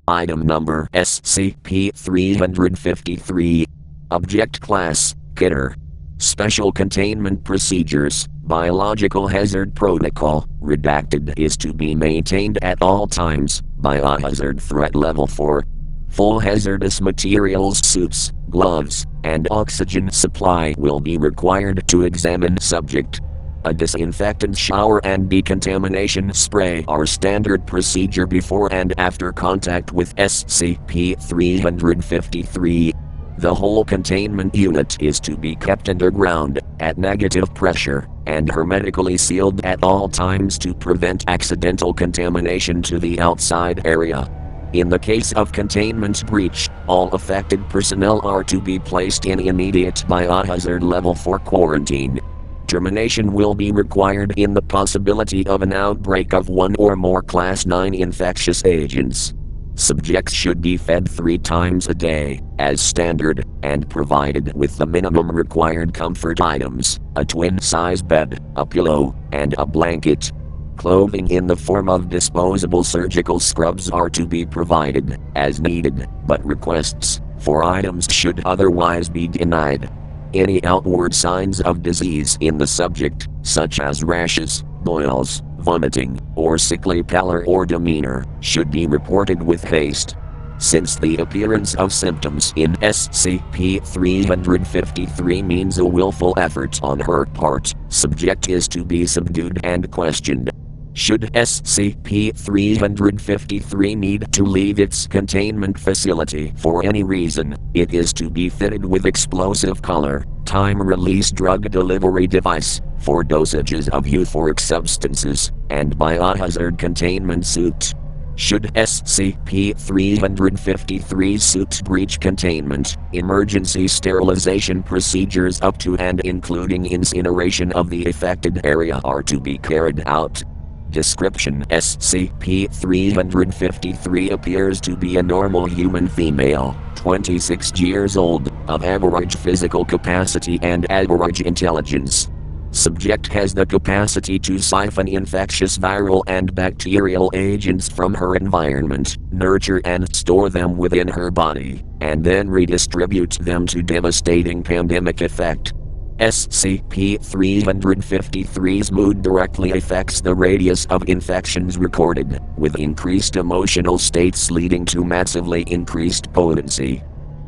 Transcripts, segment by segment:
Item number SCP-353. Object Class Killer. Special Containment Procedures. Biological Hazard Protocol. Redacted is to be maintained at all times. Biohazard Threat Level 4. Full hazardous materials suits, gloves, and oxygen supply will be required to examine subject. A disinfectant shower and decontamination spray are standard procedure before and after contact with SCP-353. The whole containment unit is to be kept underground, at negative pressure, and hermetically sealed at all times to prevent accidental contamination to the outside area. In the case of containment breach, all affected personnel are to be placed in immediate Biohazard Level 4 quarantine. Termination will be required in the possibility of an outbreak of one or more Class 9 infectious agents. Subjects should be fed 3 times a day, as standard, and provided with the minimum required comfort items: a twin-size bed, a pillow, and a blanket. Clothing in the form of disposable surgical scrubs are to be provided, as needed, but requests for items should otherwise be denied. Any outward signs of disease in the subject, such as rashes, boils, vomiting, or sickly pallor or demeanor, should be reported with haste. Since the appearance of symptoms in SCP-353 means a willful effort on her part, subject is to be subdued and questioned. Should SCP-353 need to leave its containment facility for any reason, it is to be fitted with explosive color, time-release drug delivery device, for dosages of euphoric substances, and biohazard containment suit. Should SCP-353 suit breach containment, emergency sterilization procedures up to and including incineration of the affected area are to be carried out. Description: SCP-353 appears to be a normal human female, 26 years old, of average physical capacity and average intelligence. Subject has the capacity to siphon infectious viral and bacterial agents from her environment, nurture and store them within her body, and then redistribute them to devastating pandemic effect. SCP-353's mood directly affects the radius of infections recorded, with increased emotional states leading to massively increased potency.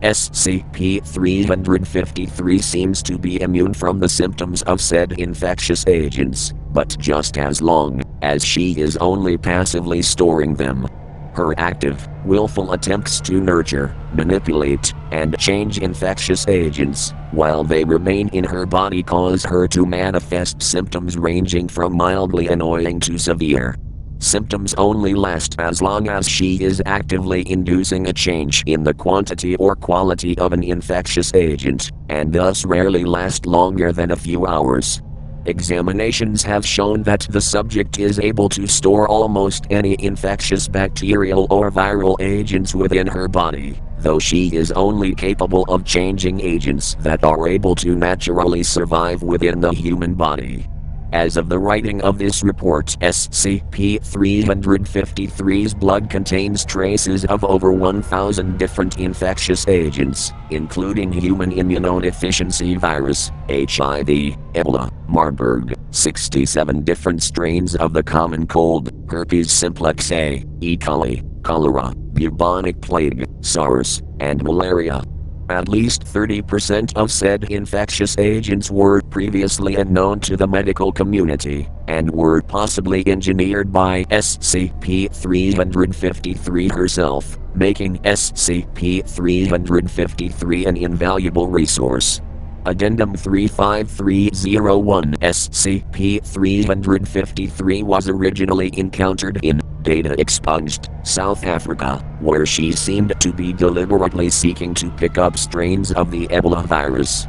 SCP-353 seems to be immune from the symptoms of said infectious agents, but just as long as she is only passively storing them. Her active, willful attempts to nurture, manipulate, and change infectious agents, while they remain in her body, cause her to manifest symptoms ranging from mildly annoying to severe. Symptoms only last as long as she is actively inducing a change in the quantity or quality of an infectious agent, and thus rarely last longer than a few hours. Examinations have shown that the subject is able to store almost any infectious bacterial or viral agents within her body, though she is only capable of changing agents that are able to naturally survive within the human body. As of the writing of this report, SCP-353's blood contains traces of over 1,000 different infectious agents, including human immunodeficiency virus, HIV, Ebola, Marburg, 67 different strains of the common cold, herpes simplex A, E. coli, cholera, bubonic plague, SARS, and malaria. At least 30% of said infectious agents were previously unknown to the medical community, and were possibly engineered by SCP-353 herself, making SCP-353 an invaluable resource. Addendum 35301 SCP-353 was originally encountered in data expunged, South Africa, where she seemed to be deliberately seeking to pick up strains of the Ebola virus.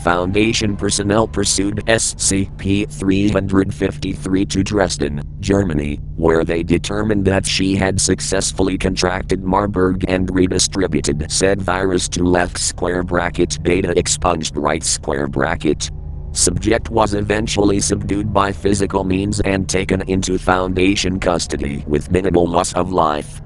Foundation personnel pursued SCP-353 to Dresden, Germany, where they determined that she had successfully contracted Marburg and redistributed said virus to left square bracket data expunged right square bracket. Subject was eventually subdued by physical means and taken into Foundation custody with minimal loss of life.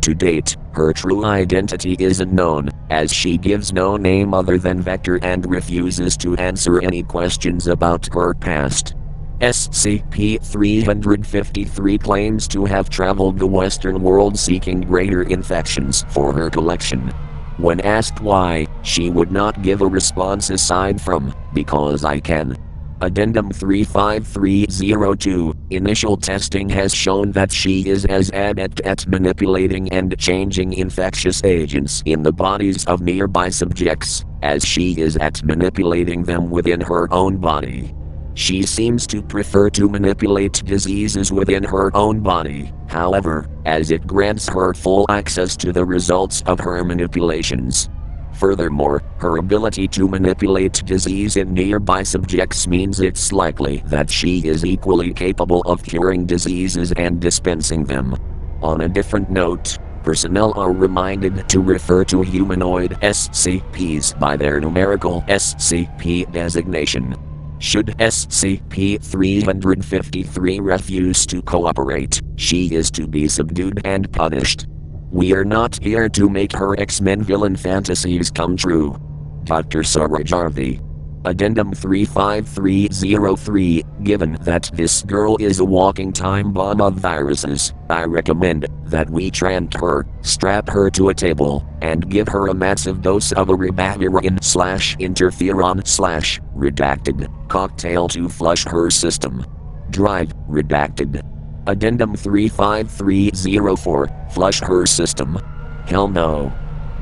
To date, her true identity isn't known, as she gives no name other than Vector and refuses to answer any questions about her past. SCP-353 claims to have traveled the Western world seeking greater infections for her collection. When asked why, she would not give a response aside from, "Because I can." Addendum 35302. Initial testing has shown that she is as adept at manipulating and changing infectious agents in the bodies of nearby subjects as she is at manipulating them within her own body. She seems to prefer to manipulate diseases within her own body, however, as it grants her full access to the results of her manipulations. Furthermore, her ability to manipulate disease in nearby subjects means it's likely that she is equally capable of curing diseases and dispensing them. On a different note, personnel are reminded to refer to humanoid SCPs by their numerical SCP designation. Should SCP-353 refuse to cooperate, she is to be subdued and punished. We are not here to make her X-Men villain fantasies come true. Dr. Sarajarvi. Addendum 35303. Given that this girl is a walking time bomb of viruses, I recommend that we trank her, strap her to a table, and give her a massive dose of a ribavirin/interferon/redacted cocktail to flush her system. Drive, redacted. Addendum 35304. Flush her system. Hell no.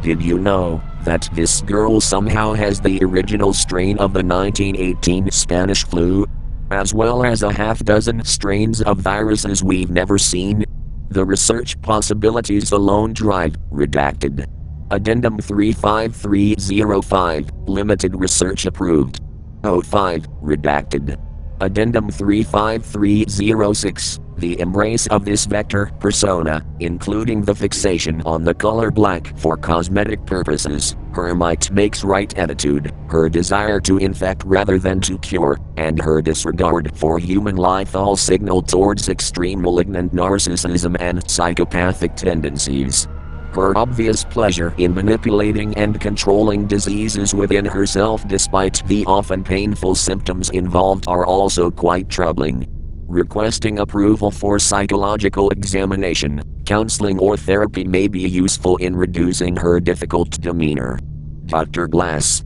Did you know that this girl somehow has the original strain of the 1918 Spanish flu, as well as a half-dozen strains of viruses we've never seen? The research possibilities alone drive, redacted. Addendum 35305. Limited research approved. 05, redacted. Addendum 35306. The embrace of this vector persona, including the fixation on the color black for cosmetic purposes, her might makes right attitude, her desire to infect rather than to cure, and her disregard for human life all signal towards extreme malignant narcissism and psychopathic tendencies. Her obvious pleasure in manipulating and controlling diseases within herself despite the often painful symptoms involved are also quite troubling. Requesting approval for psychological examination, counseling or therapy may be useful in reducing her difficult demeanor. Dr. Glass.